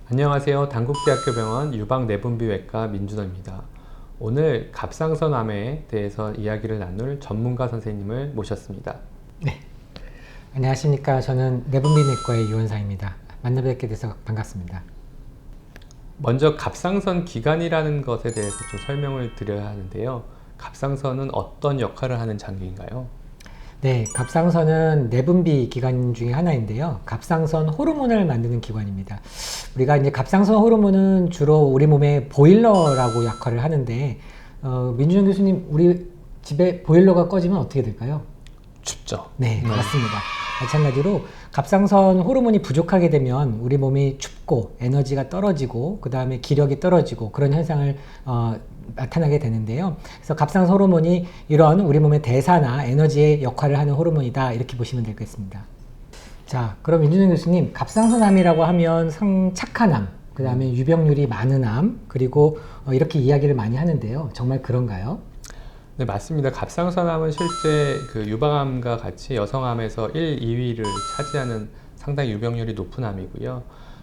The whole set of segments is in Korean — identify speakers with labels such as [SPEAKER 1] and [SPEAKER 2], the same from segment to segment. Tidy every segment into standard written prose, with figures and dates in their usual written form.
[SPEAKER 1] 안녕하세요. 단국대학교병원 유방내분비외과 민준호입니다. 오늘 갑상선암에 대해서 이야기를 나눌 전문가 선생님을 모셨습니다.
[SPEAKER 2] 네, 안녕하십니까. 저는 내분비내과의 유원상입니다. 만나 뵙게 돼서 반갑습니다.
[SPEAKER 1] 먼저 갑상선 기관이라는 것에 대해서 좀 설명을 드려야 하는데요. 갑상선은 어떤 역할을 하는 장기인가요?
[SPEAKER 2] 네, 갑상선은 내분비 기관 중에 하나인데요. 갑상선 호르몬을 만드는 기관입니다. 우리가 이제 갑상선 호르몬은 주로 우리 몸의 보일러라고 역할을 하는데, 민준영 교수님, 우리 집에 보일러가 꺼지면 어떻게 될까요?
[SPEAKER 1] 춥죠.
[SPEAKER 2] 네, 맞습니다. 마찬가지로 갑상선 호르몬이 부족하게 되면 우리 몸이 춥고 에너지가 떨어지고 그 다음에 기력이 떨어지고 그런 현상을 나타나게 되는데요. 그래서 갑상선 호르몬이 이런 우리 몸의 대사나 에너지의 역할을 하는 호르몬이다, 이렇게 보시면 되겠습니다. 자, 그럼 민준영 교수님, 갑상선암이라고 하면 착한 암, 그 다음에 유병률이 많은 암, 그리고 이렇게 이야기를 많이 하는데요. 정말 그런가요?
[SPEAKER 1] 네, 맞습니다. 갑상선암은 실제 그 유방암과 같이 여성암에서 1, 2위를 차지하는 상당히 유병률이 높은 암이고요.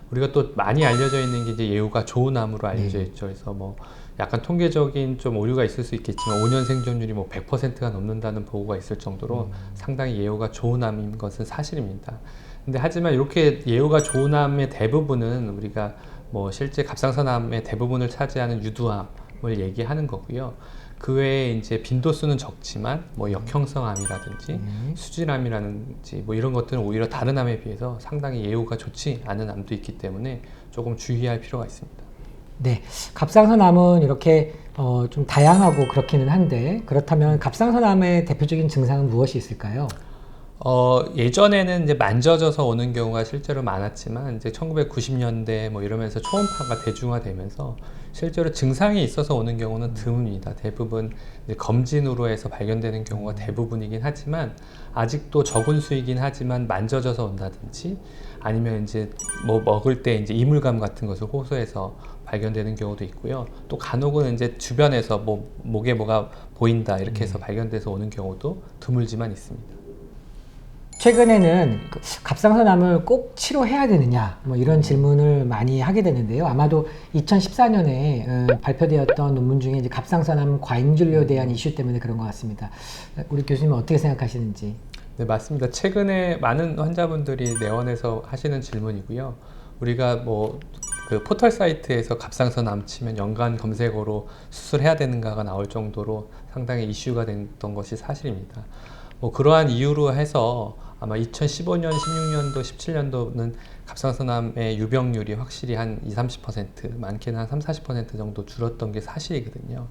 [SPEAKER 1] 우리가 또 많이 알려져 있는 게 이제 예후가 좋은 암으로 알려져 있죠. 그래서 뭐 약간 통계적인 좀 오류가 있을 수 있겠지만 5년 생존율이 뭐 100%가 넘는다는 보고가 있을 정도로 상당히 예후가 좋은 암인 것은 사실입니다. 근데 하지만 이렇게 예후가 좋은 암의 대부분은 우리가 뭐 실제 갑상선암의 대부분을 차지하는 유두암을 얘기하는 거고요. 그 외에 이제 빈도수는 적지만 뭐 역형성암이라든지 수질암이라든지 뭐 이런 것들은 오히려 다른 암에 비해서 상당히 예후가 좋지 않은 암도 있기 때문에 조금 주의할 필요가 있습니다.
[SPEAKER 2] 네, 갑상선암은 이렇게 좀 다양하고 그렇기는 한데, 그렇다면 갑상선암의 대표적인 증상은 무엇이 있을까요?
[SPEAKER 1] 예전에는 이제 만져져서 오는 경우가 실제로 많았지만 이제 1990년대 뭐 이러면서 초음파가 대중화되면서 실제로 증상이 있어서 오는 경우는 드뭅니다. 대부분 이제 검진으로 해서 발견되는 경우가 대부분이긴 하지만 아직도 적은 수이긴 하지만 만져져서 온다든지 아니면 이제 뭐 먹을 때 이제 이물감 같은 것을 호소해서 발견되는 경우도 있고요. 또 간혹은 이제 주변에서 뭐 목에 뭐가 보인다 이렇게 해서 발견돼서 오는 경우도 드물지만 있습니다.
[SPEAKER 2] 최근에는 갑상선암을 꼭 치료해야 되느냐, 뭐 이런 질문을 많이 하게 되는데요. 아마도 2014년에 발표되었던 논문 중에 이제 갑상선암 과잉진료에 대한 이슈 때문에 그런 것 같습니다. 우리 교수님은 어떻게 생각하시는지?
[SPEAKER 1] 네, 맞습니다. 최근에 많은 환자분들이 내원해서 하시는 질문이고요. 우리가 뭐 그 포털 사이트에서 갑상선암 치면 연관 검색어로 수술해야 되는가가 나올 정도로 상당히 이슈가 됐던 것이 사실입니다. 뭐 그러한 이유로 해서 아마 2015년, 16년도, 17년도는 갑상선암의 유병률이 확실히 한 20-30%, 많게는 한 30-40% 정도 줄었던 게 사실이거든요.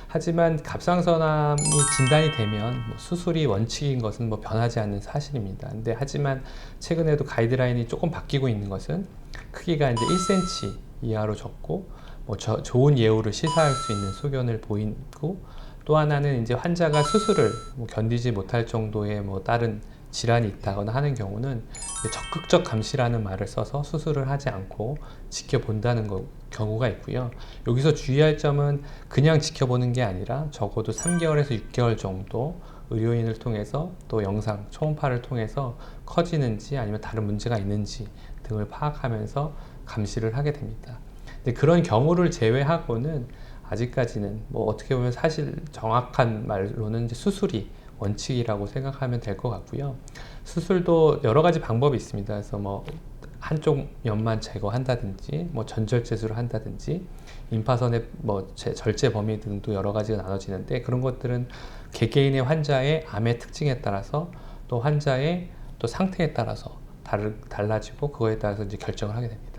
[SPEAKER 1] 하지만 갑상선암이 진단이 되면 뭐 수술이 원칙인 것은 뭐 변하지 않는 사실입니다. 근데 하지만 최근에도 가이드라인이 조금 바뀌고 있는 것은 크기가 이제 1cm 이하로 적고 뭐 좋은 예후를 시사할 수 있는 소견을 보이고, 또 하나는 이제 환자가 수술을 뭐 견디지 못할 정도의 뭐 다른 질환이 있다거나 하는 경우는 적극적 감시라는 말을 써서 수술을 하지 않고 지켜본다는 경우가 있고요. 여기서 주의할 점은 그냥 지켜보는 게 아니라 적어도 3개월에서 6개월 정도 의료인을 통해서 또 영상, 초음파를 통해서 커지는지 아니면 다른 문제가 있는지 등을 파악하면서 감시를 하게 됩니다. 근데 그런 경우를 제외하고는 아직까지는 뭐 어떻게 보면 사실 정확한 말로는 이제 수술이 원칙이라고 생각하면 될 것 같고요. 수술도 여러 가지 방법이 있습니다. 그래서 뭐 한쪽 면만 제거한다든지, 뭐 전절제술을 한다든지, 임파선의 뭐 절제 범위 등도 여러 가지가 나눠지는데 그런 것들은 개개인의 환자의 암의 특징에 따라서 또 환자의 또 상태에 따라서 달라지고 그거에 따라서 이제 결정을 하게 됩니다.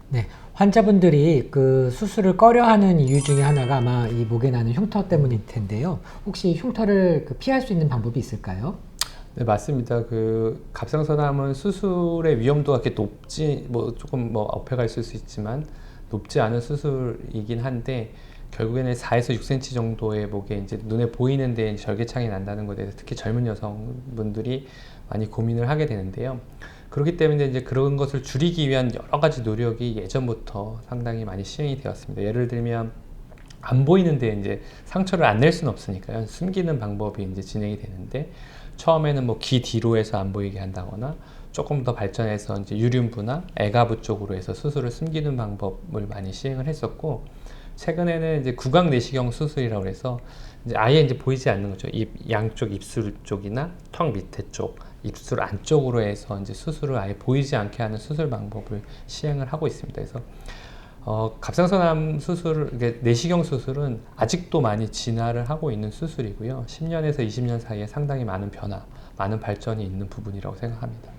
[SPEAKER 2] 네, 환자분들이 그 수술을 꺼려하는 이유 중에 하나가 아마 이 목에 나는 흉터 때문일 텐데요. 혹시 흉터를 피할 수 있는 방법이 있을까요?
[SPEAKER 1] 네, 맞습니다. 그 갑상선암은 수술의 위험도가 그렇게 높지, 뭐 조금 뭐 어폐가 있을 수 있지만 높지 않은 수술이긴 한데 결국에는 4에서 6cm 정도의 목에 이제 눈에 보이는 데에 절개창이 난다는 것에 대해서 특히 젊은 여성분들이 많이 고민을 하게 되는데요. 그렇기 때문에 이제 그런 것을 줄이기 위한 여러 가지 노력이 예전부터 상당히 많이 시행이 되었습니다. 예를 들면 안 보이는데 이제 상처를 안 낼 수는 없으니까요. 숨기는 방법이 이제 진행이 되는데 처음에는 뭐 귀 뒤로 해서 안 보이게 한다거나 조금 더 발전해서 이제 유륜부나 애가부 쪽으로 해서 수술을 숨기는 방법을 많이 시행을 했었고, 최근에는 이제 구강 내시경 수술이라고 해서 이제 아예 이제 보이지 않는 거죠. 양쪽 입술 쪽이나 턱 밑에 쪽, 입술 안쪽으로 해서 이제 수술을 아예 보이지 않게 하는 수술 방법을 시행을 하고 있습니다. 그래서 갑상선암 수술, 내시경 수술은 아직도 많이 진화를 하고 있는 수술이고요. 10년에서 20년 사이에 상당히 많은 변화, 많은 발전이 있는 부분이라고 생각합니다.